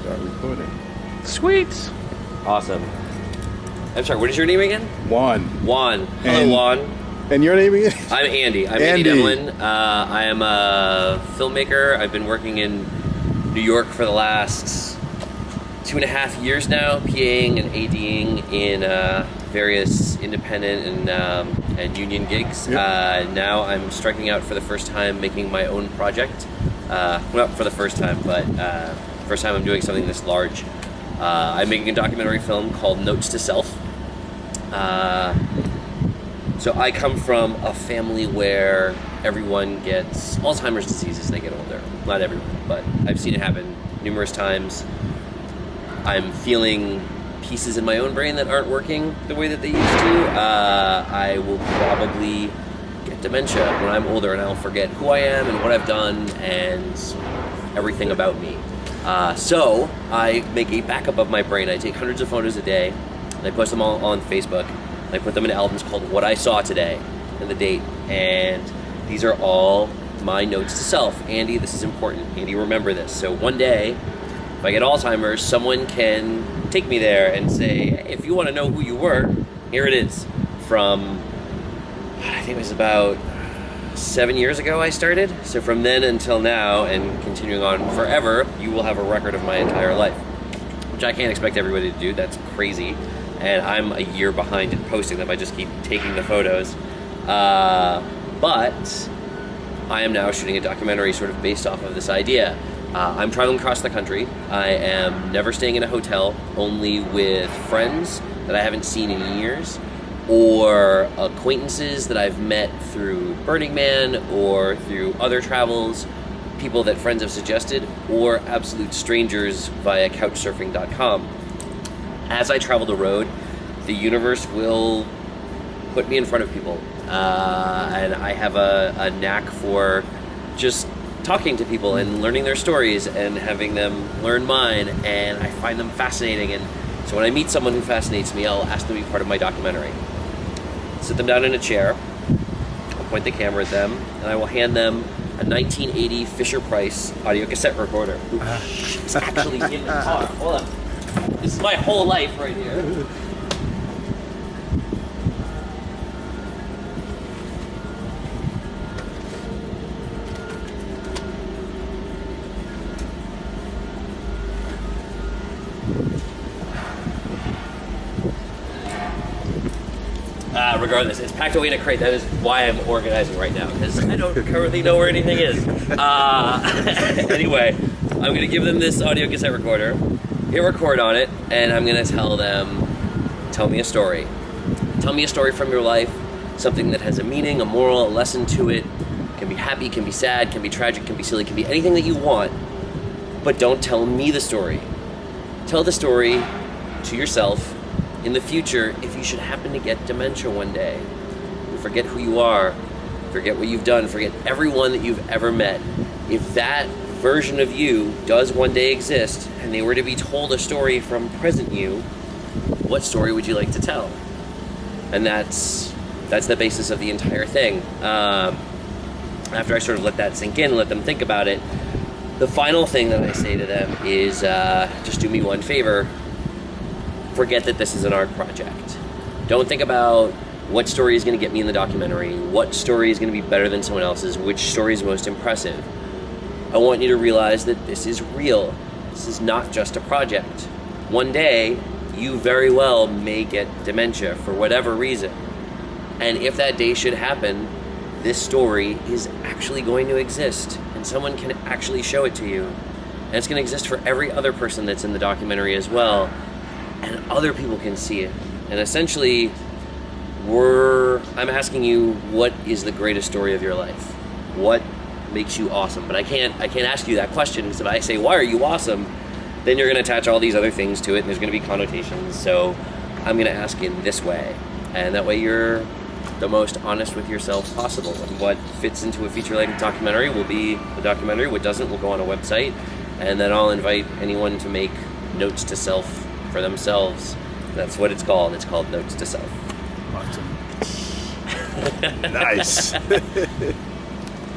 start recording. Sweet. Awesome. I'm sorry, what is your name again? Juan. Hello, Juan. And your name again? I'm Andy. I'm Andy Devlin. I am a filmmaker. I've been working in New York for the last 2.5 years now, PAing and ADing in various independent and union gigs. Yep. Now I'm striking out for the first time making my own project. Not for the first time, but first time I'm doing something this large. I'm making a documentary film called Notes to Self. So I come from a family where everyone gets Alzheimer's disease as they get older. Not everyone, but I've seen it happen numerous times. I'm feeling pieces in my own brain that aren't working the way that they used to. I will probably get dementia when I'm older, and I'll forget who I am and what I've done and everything about me. So I make a backup of my brain. I take hundreds of photos a day, and I post them all on Facebook. I put them in albums called What I Saw Today and the date. And these are all my notes to self. Andy, this is important. Andy, remember this. So one day, if I get Alzheimer's, someone can take me there and say, hey, if you want to know who you were, here it is. From, I think it was about 7 years ago I started. So from then until now and continuing on forever, you will have a record of my entire life, which I can't expect everybody to do. That's crazy. And I'm a year behind in posting them. I just keep taking the photos. But I am now shooting a documentary sort of based off of this idea. I'm traveling across the country. I am never staying in a hotel, only with friends that I haven't seen in years, or acquaintances that I've met through Burning Man or through other travels, people that friends have suggested, or absolute strangers via couchsurfing.com. As I travel the road, the universe will put me in front of people. And I have a knack for just talking to people and learning their stories and having them learn mine, and I find them fascinating. And so when I meet someone who fascinates me, I'll ask them to be part of my documentary. Sit them down in a chair, I'll point the camera at them, and I will hand them a 1980 Fisher-Price audio cassette recorder. It's actually in the car. Hold on. This is my whole life right here. Regardless, it's packed away in a crate. That is why I'm organizing right now, because I don't currently know where anything is. Anyway, I'm going to give them this audio cassette recorder, hit record on it, and I'm going to tell them, tell me a story. Tell me a story from your life, something that has a meaning, a moral, a lesson to it. Can be happy, can be sad, can be tragic, can be silly, can be anything that you want. But don't tell me the story. Tell the story to yourself in the future if you should happen to get dementia one day. You forget who you are, forget what you've done, forget everyone that you've ever met. If that version of you does one day exist and they were to be told a story from present you, what story would you like to tell? And that's the basis of the entire thing. After I sort of let that sink in and let them think about it, the final thing that I say to them is just do me one favor. Forget that this is an art project. Don't think about what story is going to get me in the documentary, what story is going to be better than someone else's, which story is most impressive. I want you to realize that this is real. This is not just a project. One day, you very well may get dementia for whatever reason. And if that day should happen, this story is actually going to exist, and someone can actually show it to you. And it's going to exist for every other person that's in the documentary as well. And other people can see it. And essentially, I'm asking you, what is the greatest story of your life? What makes you awesome? But I can't ask you that question, because if I say, why are you awesome? Then you're going to attach all these other things to it, and there's going to be connotations. So I'm going to ask in this way. And that way you're the most honest with yourself possible. And what fits into a feature-length documentary will be the documentary. What doesn't will go on a website. And then I'll invite anyone to make notes to self for themselves. That's what it's called. It's called Notes to Self. Awesome. Nice.